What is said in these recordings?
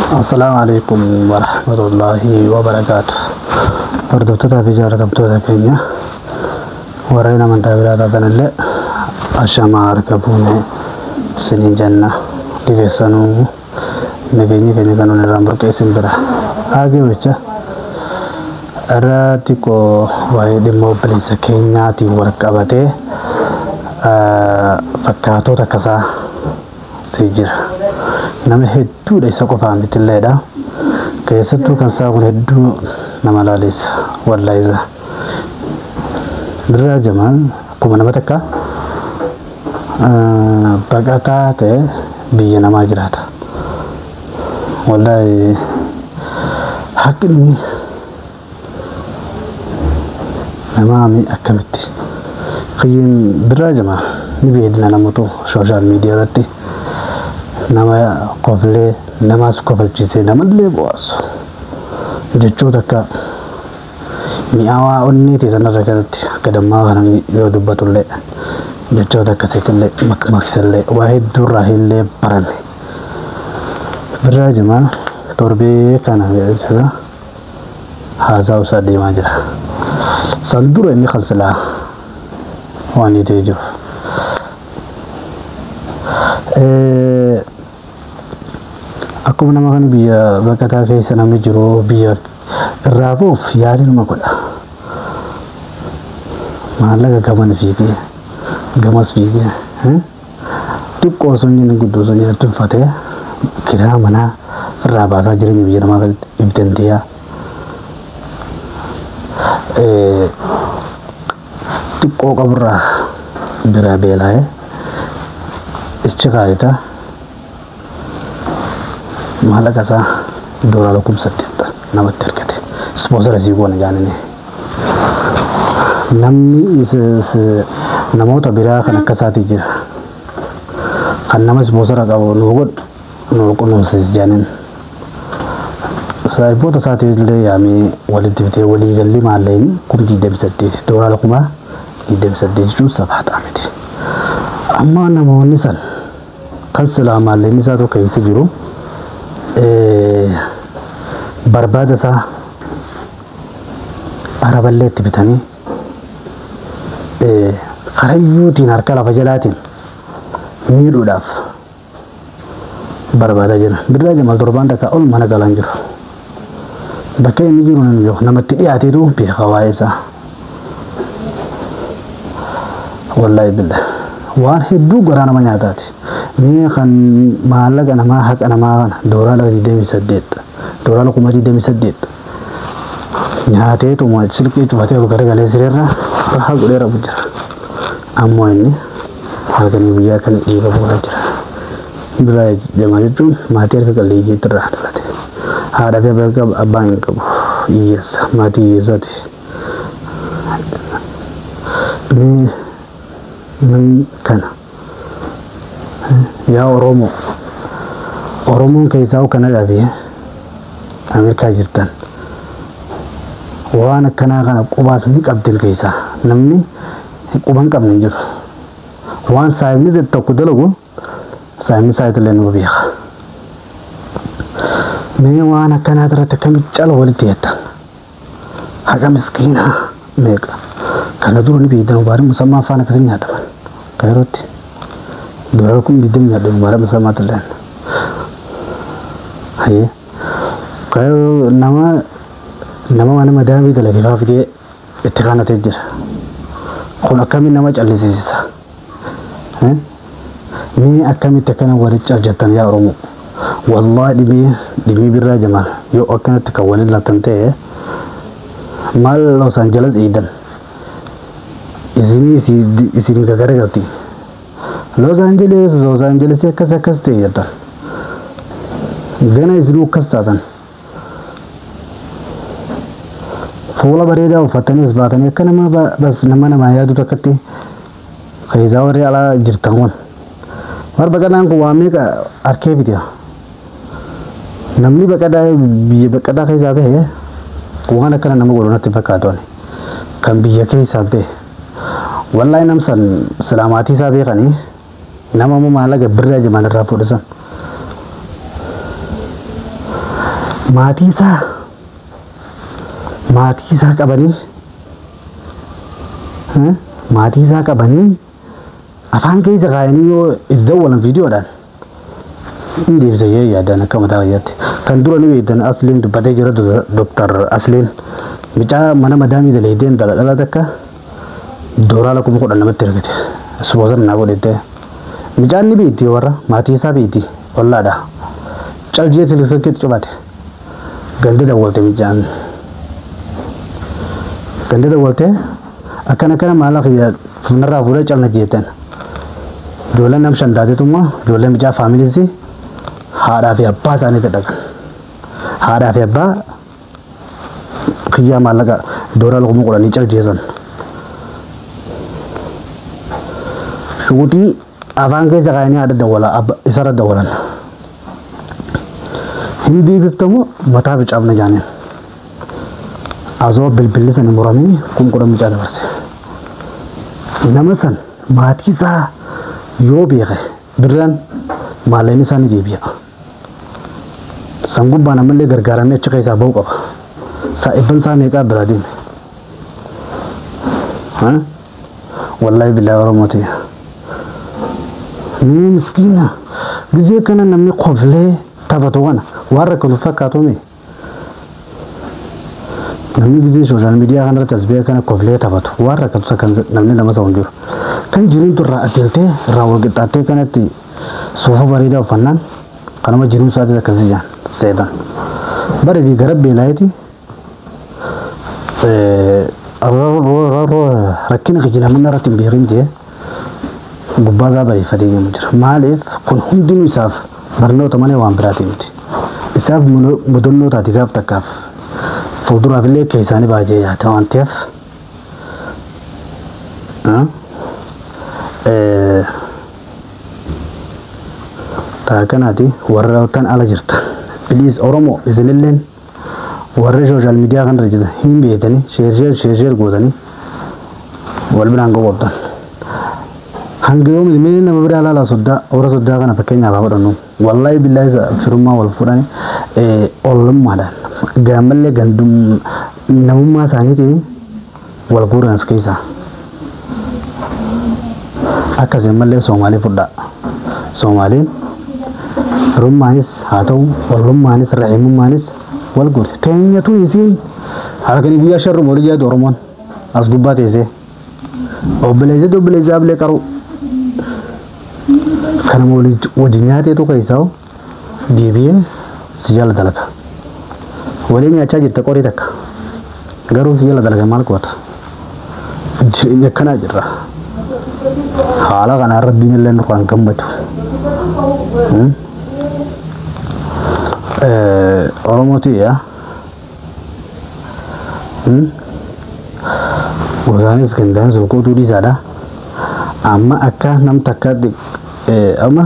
السلام عليكم ورحمة الله وبركاته. وردوتها في جارة بتوتا كينيا ورينا من تابلات اللي الشمار كبوني سنين جنة لغسانو نغيني كيني كانوا نرامبر كيسن برا آگے وچا راتيكو وايد موبليس كينيا تي ورقبته فكاتو تكسا تيجر nama hedduu isa qofa mitilleedha keessattuu kan isaa kun hedduu nama laalisa wallahi birraa jamaan akkuma nama takka baqataa ta'e biyya namaa jiraata wallahi haqqni namaami akkamitti qiyyin birraa jamaa ni beedina namoota social media irratti nama qofle nama qofalchise nama illee bu'aasu jechuudha akka mi'aawaa onneeti sanarra kanatti akka dammaa kana yoo dubbatullee jechuudha akkasiitillee makmaksillee waa hedduurraa illee baranne birraa jamaa torbee kana jechuudha haasaa isaa deemaa jira san dura inni khalsilaa waan itee jiru akkuma nama kan biyya baqataa keessa namni jiru biyya irraa buuf yaadinuma godha maallaqa gaman fiigee gamas fiigee xiqqoo sunniin guddoo sunniin tuffatee kiraa manaa irraa baasaa jireenya biyya namaa kan ibdantiyaa xiqqoo qaburraa biraa beelaa'ee ichi kaayita maallaqa isaa $1,800 namatti argate sponsora sii goona jaanine namni namoota biraa kan akka isaatii jira kan nama sponsora qabu nu godhu nu qunnamsiis jaanin saayiboota isaatii illee yaamee walitti fitee walii galli maallaqni $28 jechuun sabaata miti amma namoonni san kan silaa maallaqni isaa tokko keessa jiru barbaada isaa araballeetti bitanii karayyuutiin harka lafa jalaatiin miidhuudhaaf barbaadaa jira birraa jamal torbaan takka ol mana galaan jiru bakka inni jiru nan jiru namatti dhiyaateetu beeka waa'ee isaa wallahi billah waan hedduu goraa nama nyaataati ni kan maallaqa namaa haqa namaa kana $28 nyaateetu moo silkii cufatee garagalee sireerra rahaa godheera bujjira ammoo inni halkanii guyyaa kan dhiiga buula jira birraa jamaa jechuun maatii harka qalleeyyiitti irraa dhalate haadha fi abbaan hin qabu hiyyeessa maatii hiyyeessaati min kana yaa oromoon keessaa kanadhaa fi ameerikaa jirtan waan akkanaa kana qubaas ni qabdin keessaa namni quban qabne jiru waan saayibni tokko dalagu saayibni saayitillee nu beeka mee waan akkanaa irratti akkamitti cala walitti jettan haqa miskiinaa meeqa kana dura ni beektan baari musammaa afaan akkasii nyaataman kayrootti dura kun bidden nyaatamu baara musammaa tilleen haye kayo nama mana madaamii dalagee faafitee itti kaanatee jira kun akkamiin nama callisiisa mee akkamitti akkana walitti arjattan yaa oromoo wallahi dhimii birraa jamaa yoo akkanatti kan waliin laatan ta'e maal Los Angeles iidan isinii gagaragalti Los Angeles akkas ta'e jettan gana isinuu akkas taatan fuula bareedaa uffatanii as baatanii akka nama yaadu takkatti keessaa warri alaa jirtan kun war baqadaan kun waa meeqa arkee fitiya namni biyya baqadaa keessaa bahe waan akkana nama godhunatti fakkaatu kan biyya keessaa bahe wallahi namsan salaamaatii isaa beekanii nama maallaqa birraa jamaan irraa fudhisan maatii isaa qabanii afaan keessa kaayanii yoo itti dawwalan viidiyoodhaan hin deebisee yaadaan akka mataa wayyaatti kan dura ni beektan Asliin dubbatee jira Dr. Asliin micaa mana madaamii daleedeen dhala takka doolaara 10,000 namatti ergite sponsor naa godhette micaan ni beekti warra maatii isaa beekti wallaadha caljee tilisakkeetti cubate ganda dawwalte micaan ganda dawwalte akkana maala fiyyaa funarraa fuudhee calna jeetan ijoolleen nam shan taatetuma ijoolleen micaa faamiliisi haadhaa fi abbaa isaaniitti dhaqan haadhaa fi abbaa kiyyaa maallaqa doolaara 10,000 caljeessan shugutii afaan keessa kaayanii haadha dawwala isarra dawwalan hindi biftamu mataa bicaafna jaaniin azoo bilbilli sani muramee 10,000 micaa dabarse nama san maatii isaa yoo beeke birraan maalleen isaanii deebi'a san gubbaan ammallee gargaaramee achi keessaa ba'uu qaba saa'ibban isaa meeqaa biraa deeme wallahi billahi oromooti ni miskiina gizee kana namni qoflee taphatu kana waan rakkatu fakkaatuumi namni gizee sooshaal miidiyaa kanarratti as ba'ee kana qoflee taphatu waan rakkatu kan namni nama isa hunjiru kan jiruun turraa adeemtee irraa wal qixxaattee kanatti suufa bareedaa uffannaan kanuma jiruun isaati akkasii jaan seetan bare fi gara beelaayeeti rakkina kijina manna irratti hin beerin jee gubbaa isaa bareeffatee yommuu jira maaliif kun hundinuu isaaf barnoota malee waan biraati miti isaaf mudannoo taati gaaf takkaaf fuulduraaf illee akka isaanii baajee yaata waan ta'eef taakanaati warra tan ala jirta please oromo isinilleen warra social media kan rajisa hin beetani share gootani wal biraan qoqobtan hanga yoom limee nama biraa laala warra soddaa kana fakkeenyaaf haa fudhannu wallahi billahi firummaa wal fudhani ollummaadhaan gaammallee gandum namummaa isaaniitiin wal guuran as keessaa akkasii mallee Soomaalii fudhaa Soomaaliin rummaanis haa ta'u wallummaanis rahimummaanis wal guute teenyatu isiin halkanii guyyaa sharru moolii jaadu Oromoon as gubbaa teessee obboleessa ablee qaru kana moolii wajjin nyaateetu keessaa deebi'ee si jala dalaga walii nyaachaa jirta qorii takka garuu si jala dalaga maal goota jireenya akkanaa jirra haala kanaa rabbiin illee nu kan gammadu Oromooti yaa wasaanis gandaan sulquutuu dhiisaadha amma akka nam takkaatti amma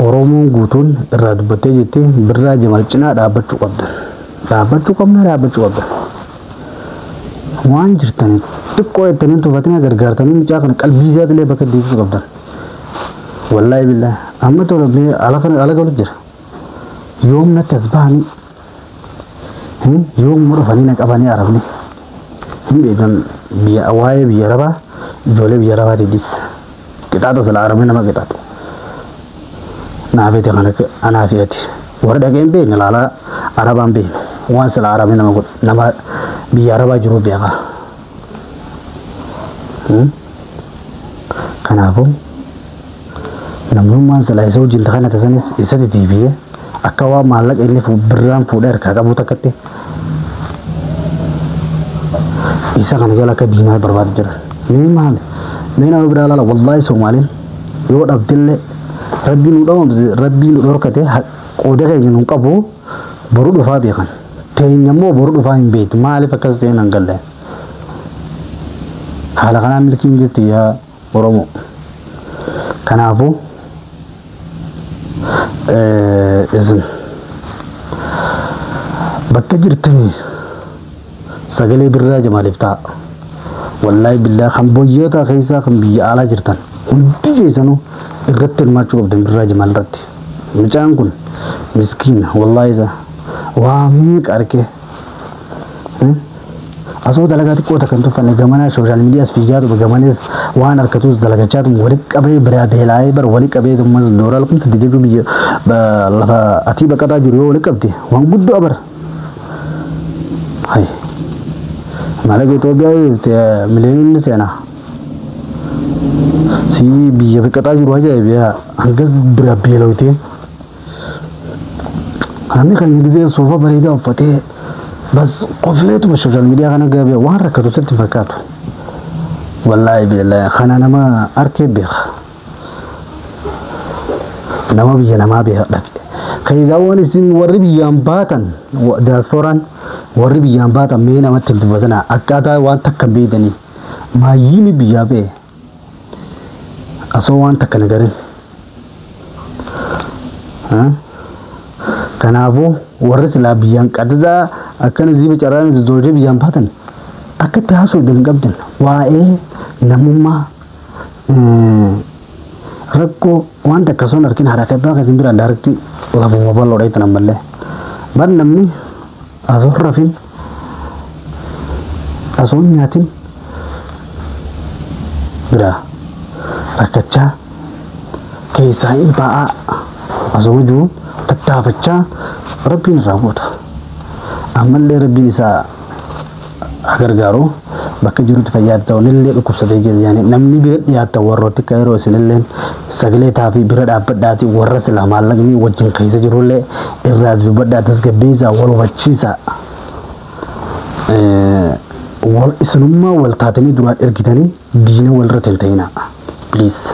Oromoon guutuun irraa dubbattee jetti birraa Jamal cinaa dhaabbachuu qabna waan jirtanii xiqqoo jettanii tuufatanii gargaartanii mucaa kana qalbii isaatiillee bakka deebisuu qabdan wallahi billahi amma tolablee ala galu jira yoom natti as bahanii yoom dhufanii na qabanii arabni hin beekan waa'ee biyya arabaa ijoollee biyya arabaa deedis qixaaxa sila arabni nama qixaaxu naafeete kana anaa fi ati warra dhaqeen beekne laalaa arabaan beekne waan sila arabni nama biyya arabaa jiru beeka kanaafuu namnummaan sila isa wajjin takana tasanis isatti deebi'ee akka waa maallaqa inni birraan fuudhee harkaa qabu takkatti isa kana jala akka diinaa barbaadu jira mee maali mee nama biraa laala wallahi Soomaaliin yoo dhabdillee rabbiin nu dhabamse rabbiin nu dhorkate qooda keenya nu qabu boru dhufaa beekan teenya immoo boru dhufaa hin beektu maaliif akkas ta'e nan galle haala kanaa milkiin jirti yaa Oromoo kanaafuu isin bakka jirtanii sagalee birraa Jamaaliif ta'a wallahi billahi kan biyyoota keessaa kan biyya alaa jirtan hundi keessanuu irratti hirmaachuu qabdan birraa Jamaal irratti mucaan kun مسكين والله إذا واميك أركي أصو دلقات كوتا كنتو فني جمانا سوشيال ميديا سفيجات وجمانيس وان أركتوس دلقات ولك أبي برا بهلاي بر ولك أبي ثم دورا لكم سديجو بيجي بالله أتي بكتا جريو ولك أبدي وان بدو أبر هاي مالك itu biaya te milenial sana si biaya berkata juru aja biaya angkas berapa lalu itu kami kan jadi sofa berida opate bas قفلة itu social media kan agak biaya wah rakyat itu sertifikat wallahi billah karena nama arkeb biaya nama biaya kayak jauh ni sin warib yang batan diasporan warib yang batan mana mati tu batana akada wan takkan bedani ma yini biya be aso wan takkan garin kanafu waris labiyan kadza akan zibi carane zoje biyan batan akata haso din gabdan wae namumma rakko wanta kaso narkin harakat ba ka zimbira darakti lafu mobile lo daytan amalle ban namni aso rafin aso nyatin bira rakacha kaisa iba aso ju tattafacha rabbin rabota amalle rabbi sa agargaro bakka jiru fayyada nille kubsade yani namni bi ya tawarroti kayro sinillen sagle tafi bira dabbadati warra salama lagni wajin kaysa jirulle irradu badda tasgabeza wal wachisa wal isnumma wal tatani dura irgitani dina wal ratentayna please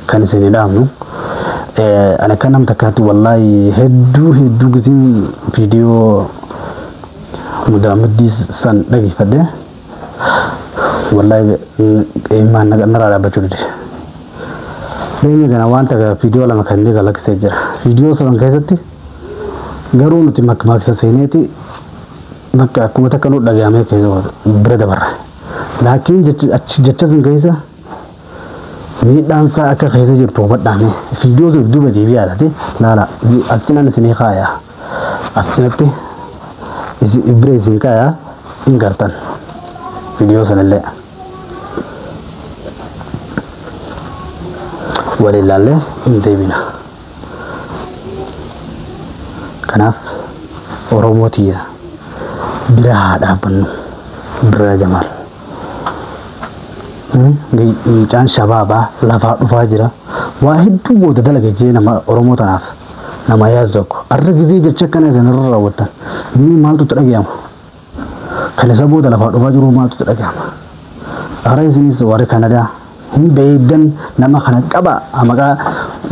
kan sene damnu ana kanam takati wallahi heddu gizin video mudamadi san dagi fadde wallahi iman nara bachude deni gana wanta ga video la makande ga lak sejra video so ngaisati garu nuti mak sa seneti makka kuma takanu daga me ke brada barra lakin jetta zin gaisa ni dan sa aka kaisa jirto badda ne video zo duba de biya date lala astina ne sene khaya astinate isi ibrezin kaya ingartan video sanalle walilalle indebina kanaf oromotiya bira hada bannu bira jamal ngi can shababa lafa dufa jira wahid dubo da dalaga je na oromota naf na maya zoko argizi je chekkana zanar rawata ni mal tu tadagiyam kana saboda lafa dufa jiro mal tu tadagiyam arai sini sawar kanada himbe dan nama kana qaba amaga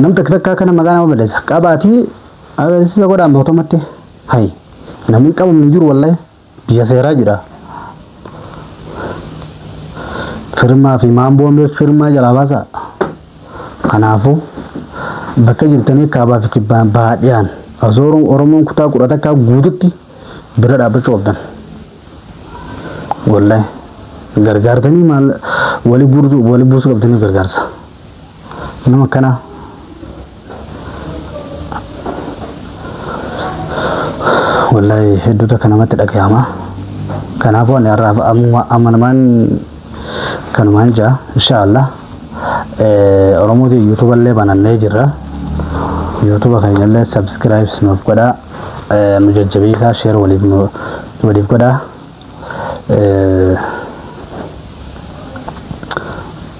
nam takka kana magana ba da qaba ti aga si goda moto matte hay namin qaba min juro wallahi biya sayra jira firma fi mambo me firma jala basa kanafu bakka jirtane ka ba fi ba diyan azorun oromon kuta kurata ka gudutti bira da bacho dan wallahi gargar tani mal wali busu kabtani gargar sa nama kana wallahi heddu ta kana mata daga yama kana fa ne rafa amman kan manja inshallah oromo di youtube le banan ne jira youtube kan yalle subscribe no koda mujajjabi sa share wali koda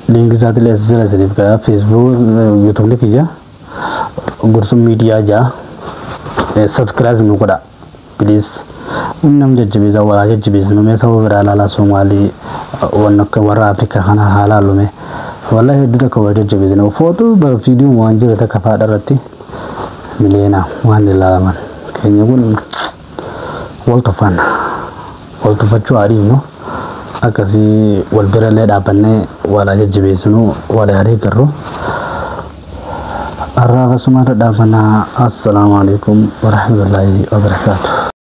link zat le zara zalif ka facebook youtube le kija gursum media ja subscribe no koda please innam jajjabi za wala jajjabi no me sawo bira la somali wannaka wara afrika hana halalu me wallahi duka ka wada jajjabi no photo ba video mo anje ta ka fada ratti milena wani la man kenya gun walto fachu ari no akasi wal bira le da banne wala jajjabi sunu wala yare garro arra sumata da bana assalamu alaikum wa rahmatullahi wa barakatuh.